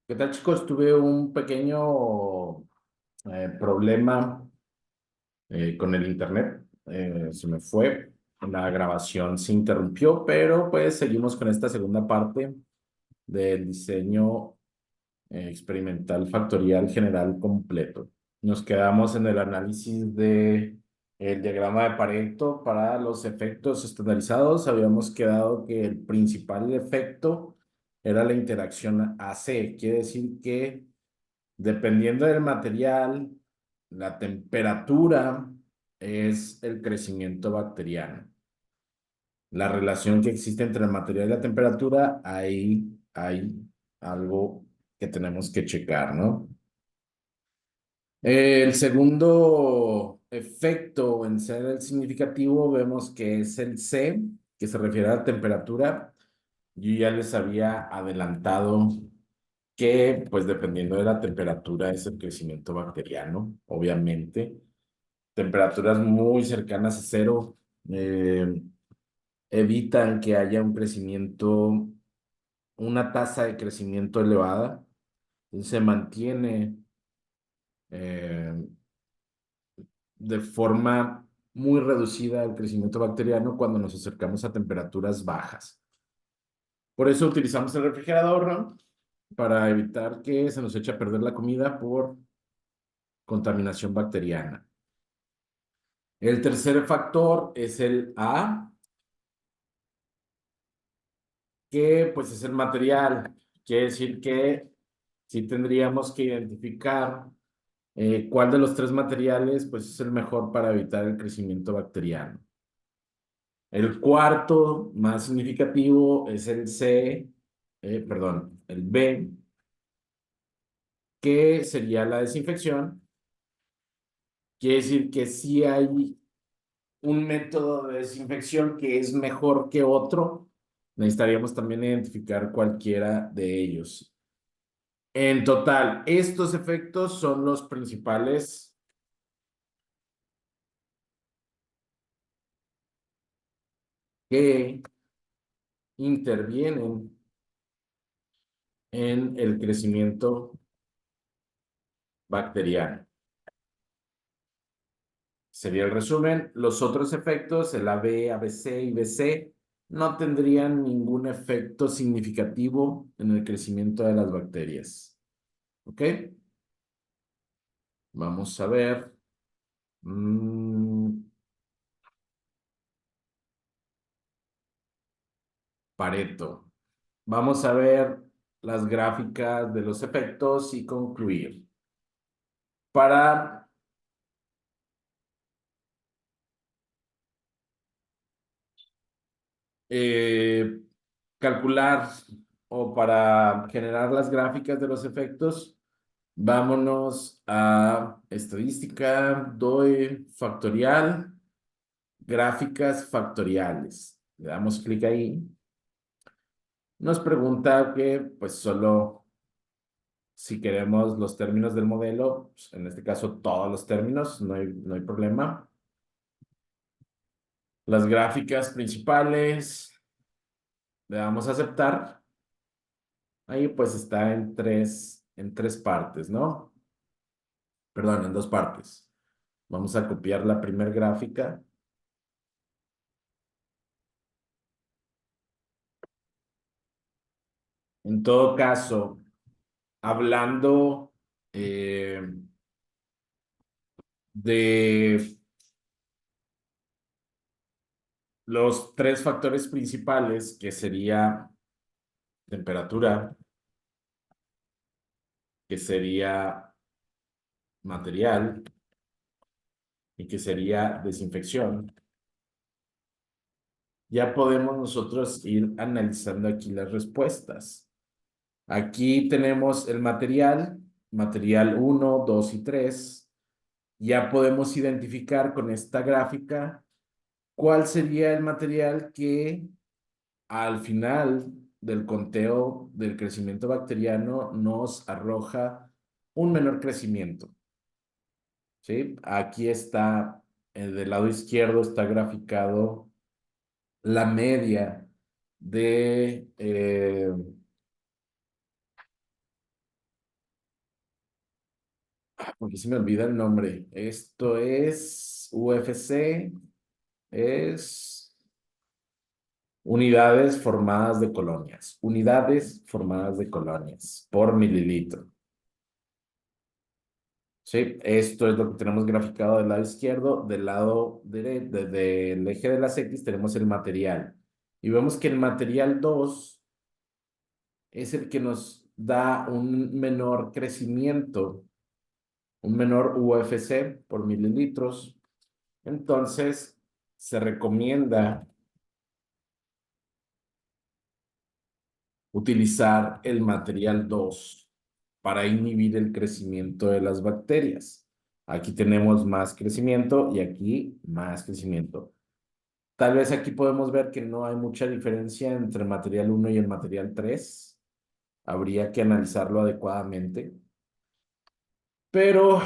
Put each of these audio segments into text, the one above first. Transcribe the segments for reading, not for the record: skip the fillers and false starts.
¿Qué tal, chicos? Tuve un pequeño problema con el internet. Se me fue, la grabación se interrumpió, pero pues seguimos con esta segunda parte del diseño experimental factorial general completo. Nos quedamos en el análisis de el diagrama de Pareto para los efectos estandarizados. Habíamos quedado que el principal efecto era la interacción AC. Quiere decir que dependiendo del material, la temperatura es el crecimiento bacteriano. La relación que existe entre el material y la temperatura, ahí hay algo que tenemos que checar, ¿no? El segundo efecto en ser el significativo, vemos que es el C, que se refiere a la temperatura. Yo ya les había adelantado que, pues dependiendo de la temperatura, es el crecimiento bacteriano, obviamente. Temperaturas muy cercanas a cero evitan que haya un crecimiento, una tasa de crecimiento elevada. Entonces se mantiene eh, de forma muy reducida el crecimiento bacteriano cuando nos acercamos a temperaturas bajas. Por eso utilizamos el refrigerador, ¿no? Para evitar que se nos eche a perder la comida por contaminación bacteriana. El tercer factor es el A, que pues es el material. Quiere decir que sí tendríamos que identificar cuál de los tres materiales pues es el mejor para evitar el crecimiento bacteriano. El cuarto más significativo es el C, perdón, el B, que sería la desinfección. Quiere decir que sí hay un método de desinfección que es mejor que otro. Necesitaríamos también identificar cualquiera de ellos. En total, estos efectos son los principales que intervienen en el crecimiento bacteriano. Sería el resumen. Los otros efectos, el AB, ABC y BC, no tendrían ningún efecto significativo en el crecimiento de las bacterias. ¿Ok? Vamos a ver. Pareto. Vamos a ver las gráficas de los efectos y concluir. Para eh, calcular o para generar las gráficas de los efectos, vámonos a estadística, doy factorial, gráficas factoriales. Le damos clic ahí. Nos pregunta que pues solo si queremos los términos del modelo, pues, en este caso todos los términos, no hay problema. Las gráficas principales, le damos a aceptar. Ahí pues está en tres partes, ¿no? Perdón, en dos partes. Vamos a copiar la primera gráfica. En todo caso, hablando de los tres factores principales, que sería temperatura, que sería material y que sería desinfección, ya podemos nosotros ir analizando aquí las respuestas. Aquí tenemos el material, material 1, 2 y 3. Ya podemos identificar con esta gráfica cuál sería el material que al final del conteo del crecimiento bacteriano nos arroja un menor crecimiento. ¿Sí? Aquí está, del lado izquierdo está graficado la media de porque se me olvida el nombre. Esto es UFC, es unidades formadas de colonias. Unidades formadas de colonias por mililitro. Sí, esto es lo que tenemos graficado del lado izquierdo. Del lado derecho, del eje de las X, tenemos el material. Y vemos que el material 2 es el que nos da un menor crecimiento, un menor UFC por mililitros. Entonces, se recomienda utilizar el material 2 para inhibir el crecimiento de las bacterias. Aquí tenemos más crecimiento y aquí más crecimiento. Tal vez aquí podemos ver que no hay mucha diferencia entre el material 1 y el material 3. Habría que analizarlo adecuadamente. Pero,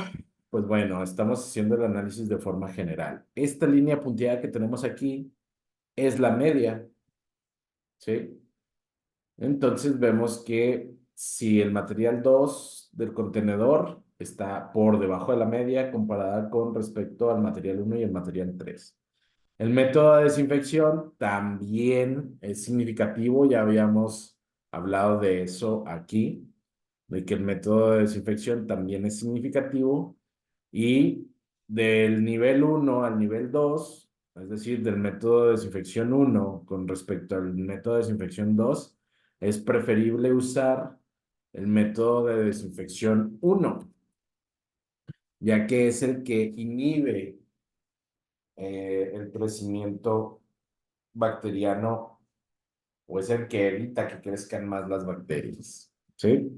pues bueno, estamos haciendo el análisis de forma general. Esta línea punteada que tenemos aquí es la media, ¿sí? Entonces vemos que si el material 2 del contenedor está por debajo de la media comparada con respecto al material 1 y el material 3. El método de desinfección también es significativo, ya habíamos hablado de eso aquí, de que el método de desinfección también es significativo y del nivel 1 al nivel 2, es decir, del método de desinfección 1 con respecto al método de desinfección 2, es preferible usar el método de desinfección 1, ya que es el que inhibe el crecimiento bacteriano o es el que evita que crezcan más las bacterias. ¿Sí?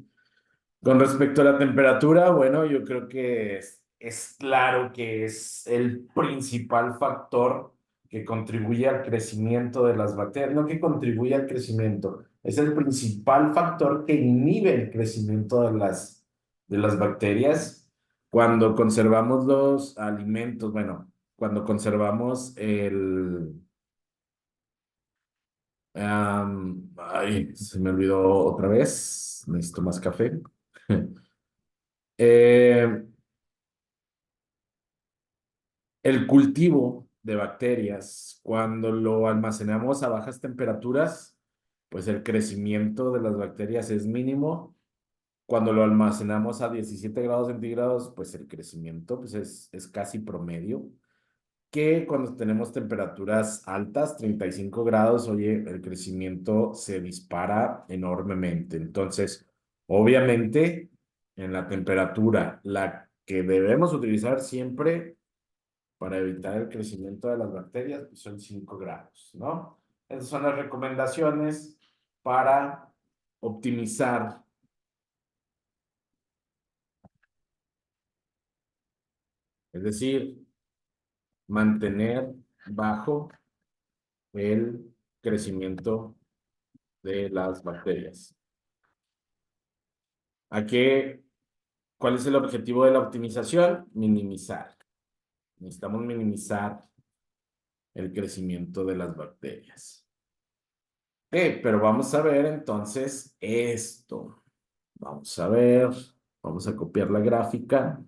Con respecto a la temperatura, bueno, yo creo que es claro que es el principal factor que contribuye al crecimiento de las bacterias, no que contribuye al crecimiento, es el principal factor que inhibe el crecimiento de las bacterias cuando conservamos los alimentos, bueno, cuando conservamos ay, se me olvidó otra vez, necesito más café. Eh, el cultivo de bacterias, cuando lo almacenamos a bajas temperaturas, pues el crecimiento de las bacterias es mínimo. Cuando lo almacenamos a 17 grados centígrados, pues el crecimiento pues es casi promedio. Que cuando tenemos temperaturas altas, 35 grados, oye, el crecimiento se dispara enormemente. Entonces, obviamente, en la temperatura, la que debemos utilizar siempre para evitar el crecimiento de las bacterias, pues son 5 grados, ¿no? Esas son las recomendaciones para optimizar, es decir, mantener bajo el crecimiento de las bacterias. ¿A qué? ¿Cuál es el objetivo de la optimización? Minimizar. Necesitamos minimizar el crecimiento de las bacterias. Pero vamos a ver entonces esto. Vamos a ver, vamos a copiar la gráfica.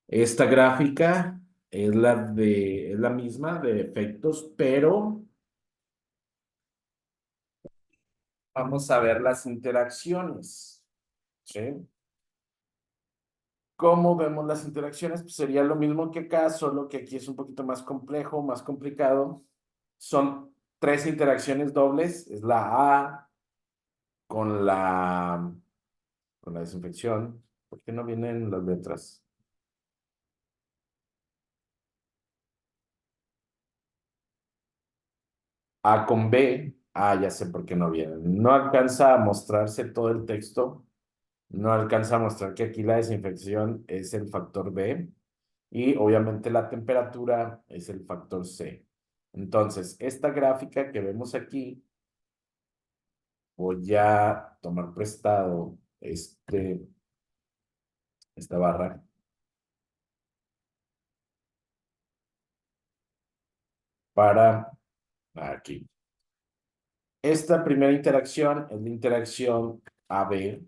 Esta gráfica es la misma de efectos, pero vamos a ver las interacciones. ¿Sí? ¿Cómo vemos las interacciones? Pues sería lo mismo que acá, solo que aquí es un poquito más complejo, más complicado. Son tres interacciones dobles. Es la A con con la desinfección. ¿Por qué no vienen las letras? A con B. Ah, ya sé por qué no vienen. No alcanza a mostrarse todo el texto. No alcanza a mostrar que aquí la desinfección es el factor B. Y obviamente la temperatura es el factor C. Entonces, esta gráfica que vemos aquí, voy a tomar prestado esta barra para aquí. Esta primera interacción es la interacción AB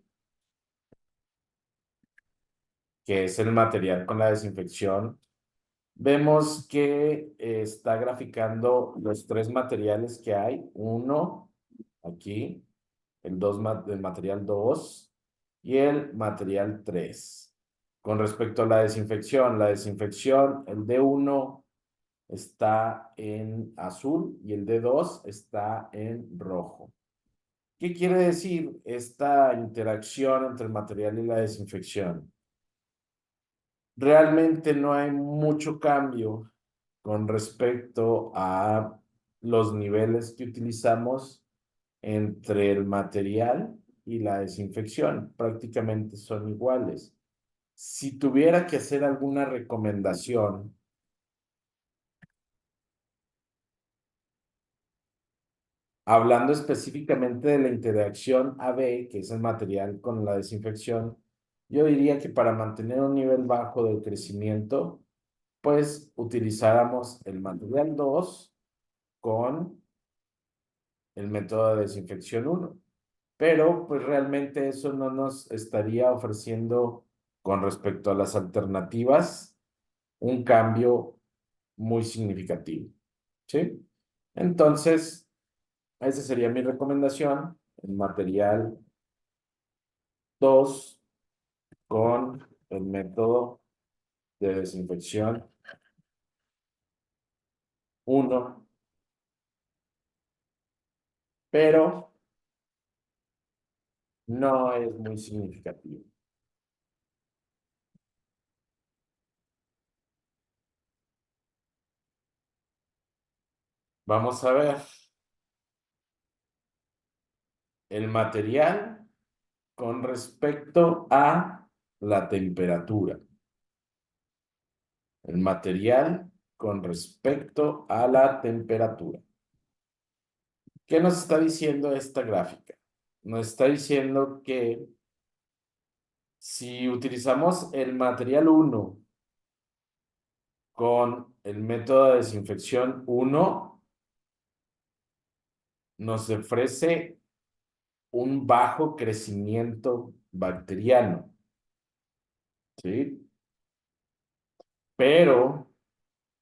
que es el material con la desinfección, vemos que está graficando los tres materiales que hay. Uno, aquí, el material 2 y el material 3. Con respecto a la desinfección, el D1 está en azul y el D2 está en rojo. ¿Qué quiere decir esta interacción entre el material y la desinfección? Realmente no hay mucho cambio con respecto a los niveles que utilizamos entre el material y la desinfección. Prácticamente son iguales. Si tuviera que hacer alguna recomendación, hablando específicamente de la interacción AB, que es el material con la desinfección, yo diría que para mantener un nivel bajo del crecimiento, pues utilizáramos el material 2 con el método de desinfección 1. Pero pues realmente eso no nos estaría ofreciendo con respecto a las alternativas un cambio muy significativo, ¿sí? Entonces, esa sería mi recomendación, el material 2 con el método de desinfección 1, pero no es muy significativo. Vamos a ver el material con respecto a la temperatura. El material con respecto a la temperatura. ¿Qué nos está diciendo esta gráfica? Nos está diciendo que si utilizamos el material 1 con el método de desinfección 1, nos ofrece un bajo crecimiento bacteriano, ¿sí? Pero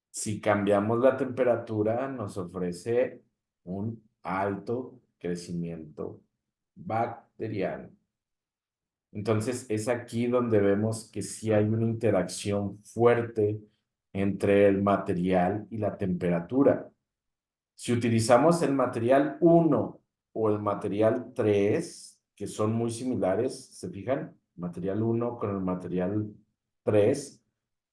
si cambiamos la temperatura, nos ofrece un alto crecimiento bacteriano. Entonces es aquí donde vemos que sí hay una interacción fuerte entre el material y la temperatura. Si utilizamos el material 1 o el material 3, que son muy similares, ¿se fijan? Material 1 con el material 3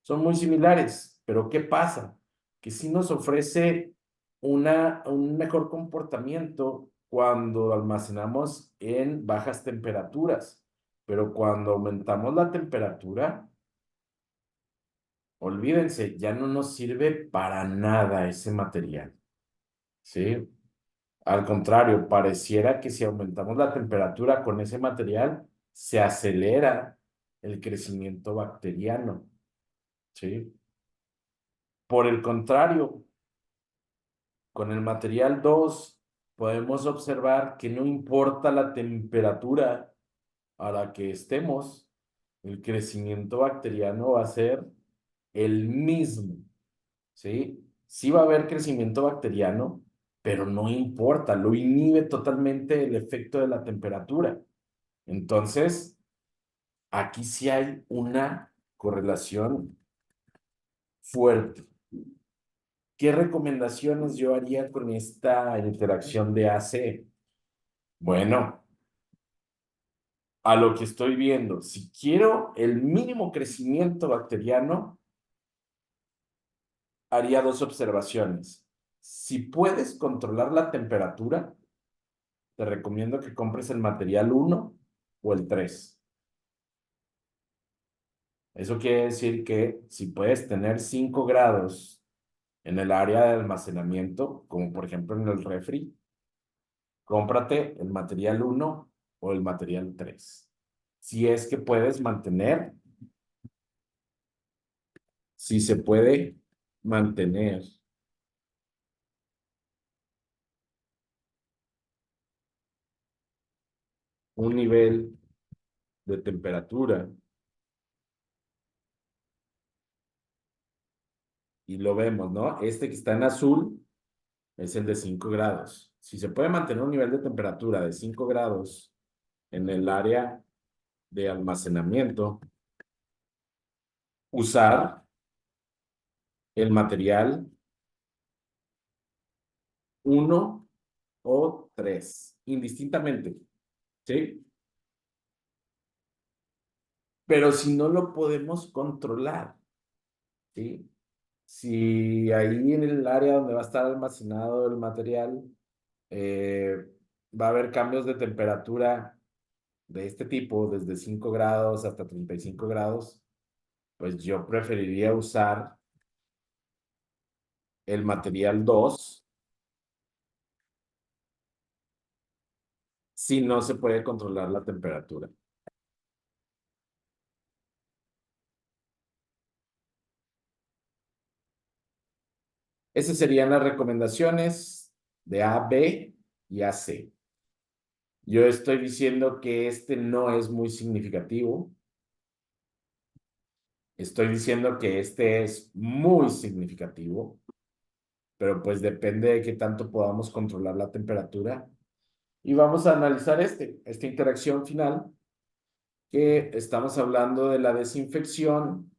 son muy similares, pero ¿qué pasa? Que sí nos ofrece un mejor comportamiento cuando almacenamos en bajas temperaturas, pero cuando aumentamos la temperatura, olvídense, ya no nos sirve para nada ese material, ¿sí? Al contrario, pareciera que si aumentamos la temperatura con ese material, se acelera el crecimiento bacteriano, ¿sí? Por el contrario, con el material 2 podemos observar que no importa la temperatura a la que estemos, el crecimiento bacteriano va a ser el mismo, ¿sí? Sí va a haber crecimiento bacteriano, pero no importa, lo inhibe totalmente el efecto de la temperatura. Entonces, aquí sí hay una correlación fuerte. ¿Qué recomendaciones yo haría con esta interacción de AC? Bueno, a lo que estoy viendo, si quiero el mínimo crecimiento bacteriano, haría dos observaciones. Si puedes controlar la temperatura, te recomiendo que compres el material 1 o el 3. Eso quiere decir que si puedes tener 5 grados en el área de almacenamiento, como por ejemplo en el refri, cómprate el material 1 o el material 3. Si es que puedes mantener, si se puede mantener un nivel de temperatura y lo vemos, ¿no? Este que está en azul es el de 5 grados. Si se puede mantener un nivel de temperatura de 5 grados en el área de almacenamiento, usar el material uno o 3 indistintamente, ¿sí? Pero si no lo podemos controlar, ¿sí? Si ahí en el área donde va a estar almacenado el material eh, va a haber cambios de temperatura de este tipo, desde 5 grados hasta 35 grados, pues yo preferiría usar el material 2 si no se puede controlar la temperatura. Esas serían las recomendaciones de A, B y A, C. Yo estoy diciendo que este no es muy significativo. Estoy diciendo que este es muy significativo, pero pues depende de qué tanto podamos controlar la temperatura. Y vamos a analizar esta interacción final, que estamos hablando de la desinfección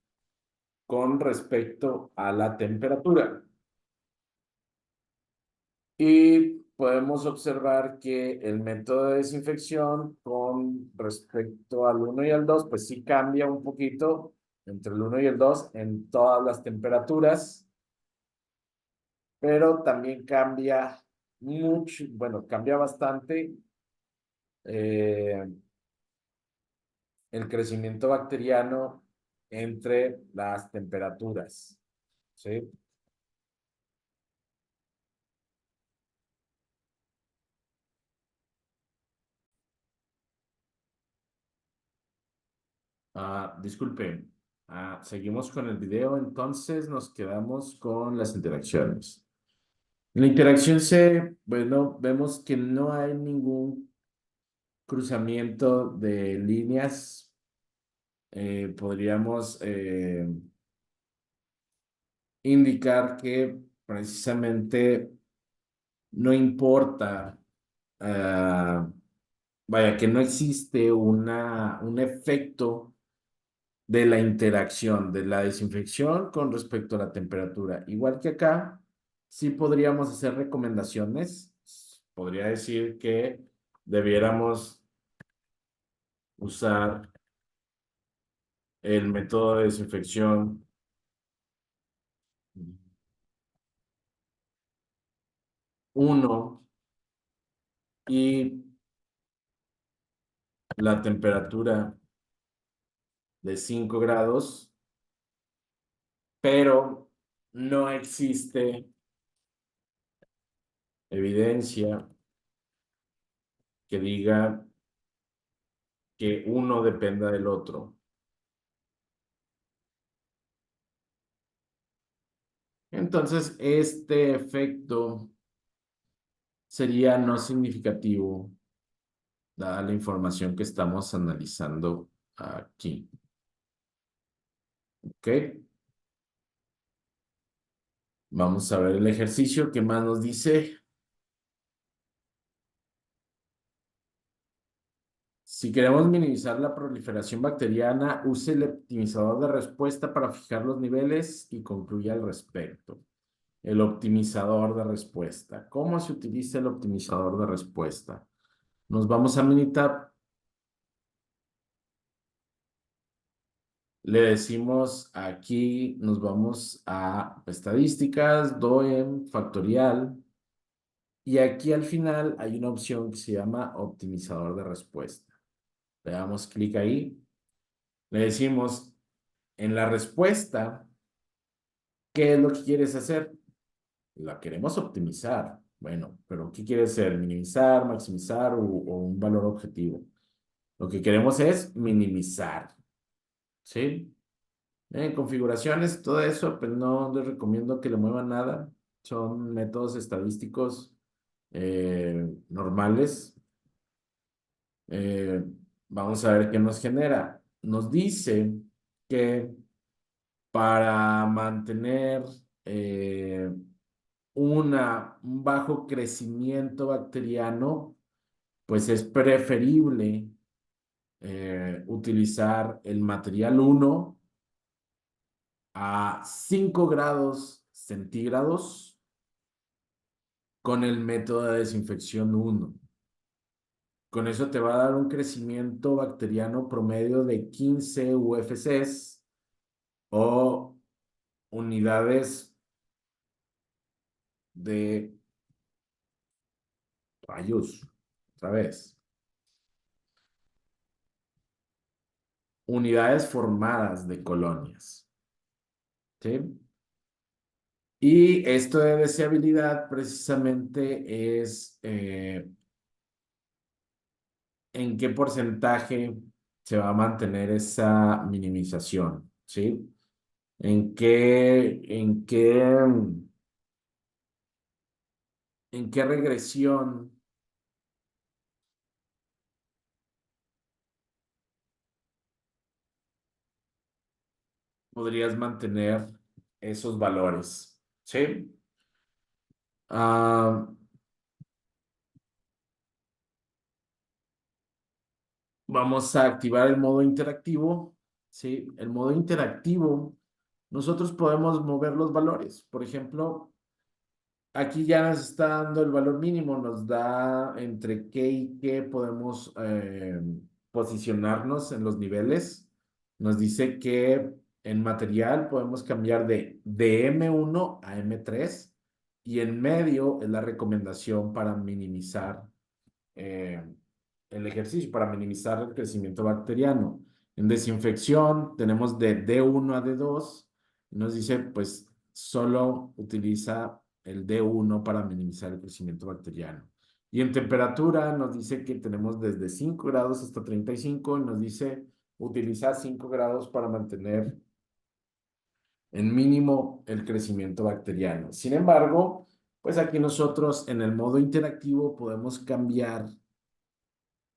con respecto a la temperatura. Y podemos observar que el método de desinfección con respecto al uno y al 2 pues sí cambia un poquito entre el uno y el 2 en todas las temperaturas, pero también cambia mucho, bueno, cambia bastante eh, el crecimiento bacteriano entre las temperaturas, ¿sí? Disculpen, seguimos con el video, entonces nos quedamos con las interacciones. En la interacción C, bueno, vemos que no hay ningún cruzamiento de líneas. Podríamos indicar que precisamente no importa, ah, vaya, que no existe un efecto de la interacción de la desinfección con respecto a la temperatura. Igual que acá, sí podríamos hacer recomendaciones. Podría decir que debiéramos usar el método de desinfección uno y la temperatura de 5 grados, pero no existe evidencia que diga que uno dependa del otro. Entonces, este efecto sería no significativo dada la información que estamos analizando aquí. ¿Ok? Vamos a ver el ejercicio. ¿Qué más nos dice? Si queremos minimizar la proliferación bacteriana, use el optimizador de respuesta para fijar los niveles y concluya al respecto. El optimizador de respuesta. ¿Cómo se utiliza el optimizador de respuesta? Nos vamos a Minitab. Le decimos aquí, nos vamos a estadísticas, DOEM, factorial. Y aquí al final hay una opción que se llama optimizador de respuesta. Le damos clic ahí. Le decimos en la respuesta, ¿qué es lo que quieres hacer? La queremos optimizar. Bueno, pero ¿qué quieres hacer? ¿Minimizar, maximizar o un valor objetivo? Lo que queremos es minimizar. ¿Sí? En configuraciones, todo eso, pues no les recomiendo que le muevan nada. Son métodos estadísticos normales. Eh, Vamos a ver qué nos genera. Nos dice que para mantener eh, un bajo crecimiento bacteriano, pues es preferible utilizar el material 1 a 5 grados centígrados con el método de desinfección 1. Con eso te va a dar un crecimiento bacteriano promedio de 15 UFCs o unidades de rayos, otra vez, unidades formadas de colonias. ¿Sí? Y esto de deseabilidad precisamente es en qué porcentaje se va a mantener esa minimización, ¿sí? En qué regresión podrías mantener esos valores, ¿sí? Ah, vamos a activar el modo interactivo, ¿sí? El modo interactivo, nosotros podemos mover los valores. Por ejemplo, aquí ya nos está dando el valor mínimo, nos da entre qué y qué podemos posicionarnos en los niveles. Nos dice que en material podemos cambiar de M1 a M3 y en medio es la recomendación para minimizar eh, el ejercicio, para minimizar el crecimiento bacteriano. En desinfección tenemos de D1 a D2 y nos dice pues solo utiliza el D1 para minimizar el crecimiento bacteriano. Y en temperatura nos dice que tenemos desde 5 grados hasta 35 y nos dice utiliza 5 grados para mantener en mínimo el crecimiento bacteriano. Sin embargo, pues aquí nosotros en el modo interactivo podemos cambiar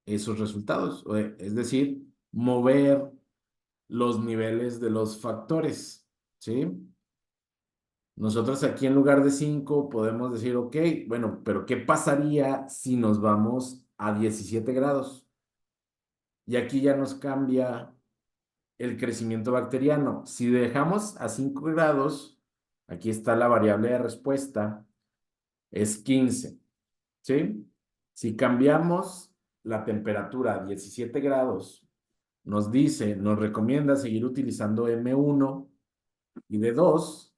esos resultados, es decir, mover los niveles de los factores, ¿sí? Nosotros aquí en lugar de 5 podemos decir, ok, bueno, pero ¿qué pasaría si nos vamos a 17 grados? Y aquí ya nos cambia el crecimiento bacteriano. Si dejamos a 5 grados, aquí está la variable de respuesta, es 15, ¿sí? Si cambiamos la temperatura a 17 grados, nos recomienda seguir utilizando M1 y D2,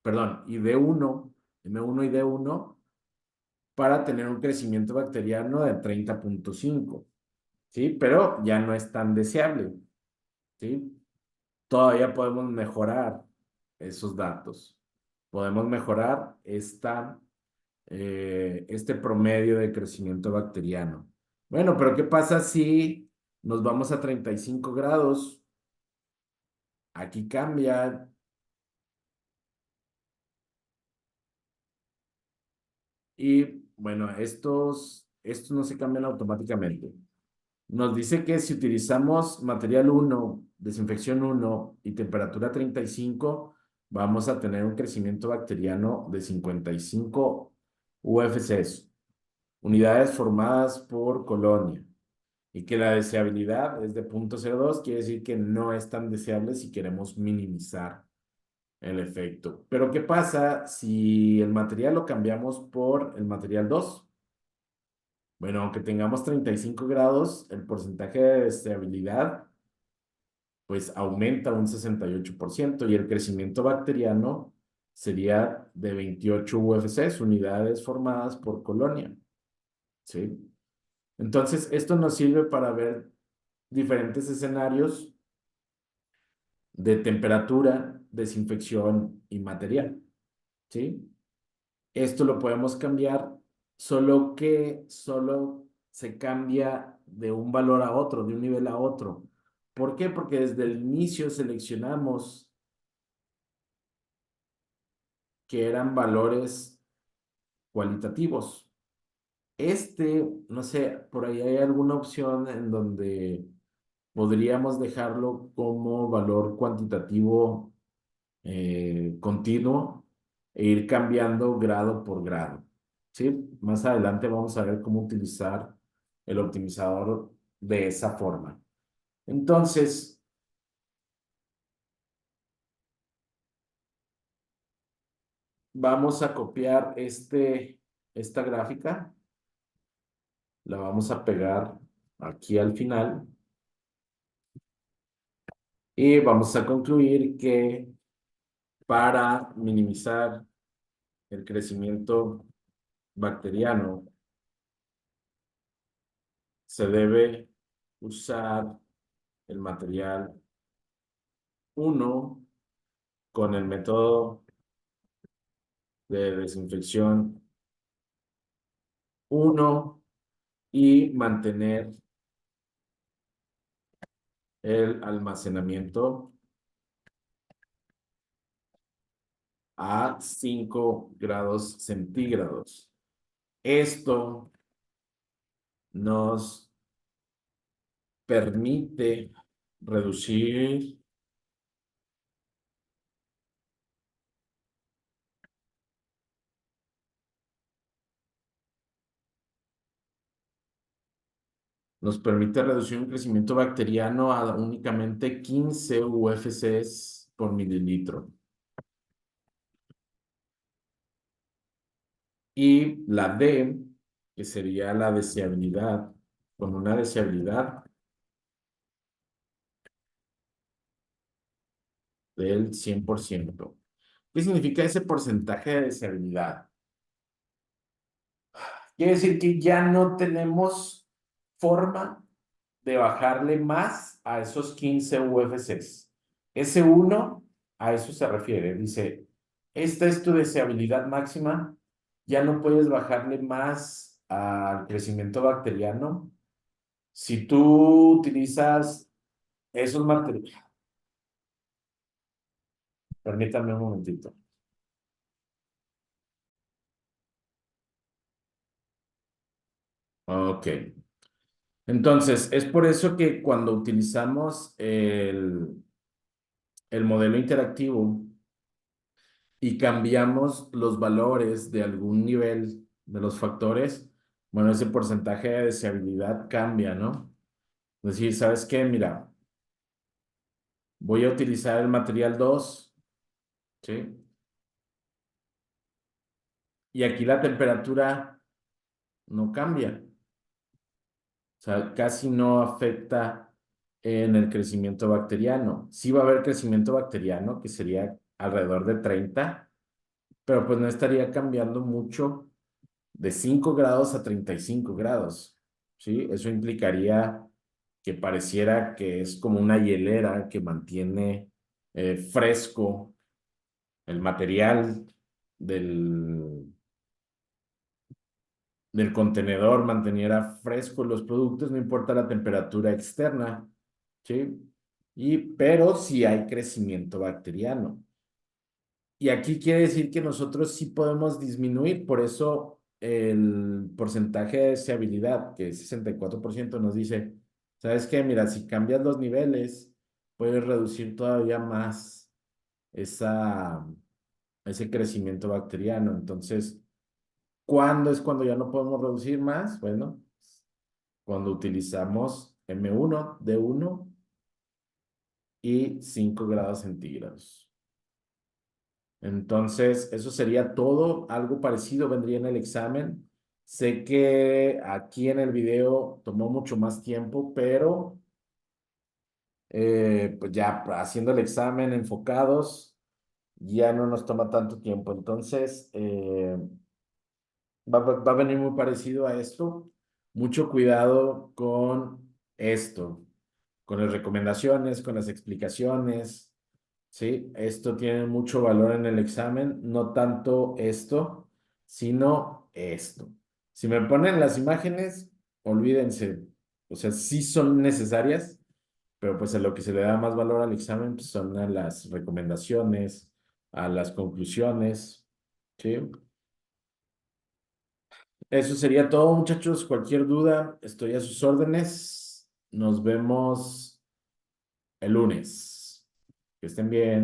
perdón, y D1, M1 y D1, para tener un crecimiento bacteriano de 30.5, ¿sí? Pero ya no es tan deseable, ¿sí? Todavía podemos mejorar esos datos. Podemos mejorar este promedio de crecimiento bacteriano. Bueno, pero ¿qué pasa si nos vamos a 35 grados? Aquí cambia. Y bueno, estos no se cambian automáticamente. Nos dice que si utilizamos material 1, desinfección 1 y temperatura 35, vamos a tener un crecimiento bacteriano de 55 UFCs, unidades formadas por colonia, y que la deseabilidad es de 0.02, quiere decir que no es tan deseable si queremos minimizar el efecto. Pero ¿qué pasa si el material lo cambiamos por el material 2? Bueno, aunque tengamos 35 grados, el porcentaje de estabilidad pues aumenta un 68% y el crecimiento bacteriano sería de 28 UFCs, unidades formadas por colonia, ¿sí? Entonces, esto nos sirve para ver diferentes escenarios de temperatura, desinfección y material, ¿sí? Esto lo podemos cambiar, solo se cambia de un valor a otro, de un nivel a otro. ¿Por qué? Porque desde el inicio seleccionamos que eran valores cualitativos. No sé, por ahí hay alguna opción en donde podríamos dejarlo como valor cuantitativo continuo e ir cambiando grado por grado. ¿Sí? Más adelante vamos a ver cómo utilizar el optimizador de esa forma. Entonces, vamos a copiar esta gráfica, la vamos a pegar aquí al final y vamos a concluir que para minimizar el crecimiento bacteriano se debe usar el material 1 con el método de desinfección 1 y mantener el almacenamiento a 5 grados centígrados. Esto nos permite reducir un crecimiento bacteriano a únicamente 15 UFCs por mililitro. Y la D, que sería la deseabilidad, con una deseabilidad del 100%. ¿Qué significa ese porcentaje de deseabilidad? Quiere decir que ya no tenemos forma de bajarle más a esos 15 UFCs. Ese uno a eso se refiere. Dice, esta es tu deseabilidad máxima, ya no puedes bajarle más al crecimiento bacteriano. Si tú utilizas esos materiales, permítame un momentito. Ok. Entonces, es por eso que cuando utilizamos el modelo interactivo y cambiamos los valores de algún nivel de los factores, bueno, ese porcentaje de deseabilidad cambia, ¿no? Es decir, ¿sabes qué? Mira, voy a utilizar el material 2, ¿sí? Y aquí la temperatura no cambia. O sea, casi no afecta en el crecimiento bacteriano. Sí va a haber crecimiento bacteriano, que sería alrededor de 30, pero pues no estaría cambiando mucho de 5 grados a 35 grados, ¿sí? Eso implicaría que pareciera que es como una hielera que mantiene fresco el material del, del contenedor, manteniera frescos los productos, no importa la temperatura externa, ¿sí? Pero sí hay crecimiento bacteriano. Y aquí quiere decir que nosotros sí podemos disminuir, por eso el porcentaje de deseabilidad, que es 64%, nos dice, ¿sabes qué? Mira, si cambias los niveles, puedes reducir todavía más esa, ese crecimiento bacteriano. Entonces, ¿cuándo es cuando ya no podemos reducir más? Bueno, cuando utilizamos M1, D1 y 5 grados centígrados. Entonces, eso sería todo. Algo parecido vendría en el examen. Sé que aquí en el video tomó mucho más tiempo, pero pues ya haciendo el examen enfocados, ya no nos toma tanto tiempo. Entonces, va a venir muy parecido a esto. Mucho cuidado con esto, con las recomendaciones, con las explicaciones. Sí, esto tiene mucho valor en el examen, no tanto esto, sino esto. Si me ponen las imágenes, olvídense, o sea, sí son necesarias, pero pues a lo que se le da más valor al examen pues, son a las recomendaciones, a las conclusiones, ¿sí? Eso sería todo, muchachos. Cualquier duda, estoy a sus órdenes. Nos vemos el lunes. Que estén bien.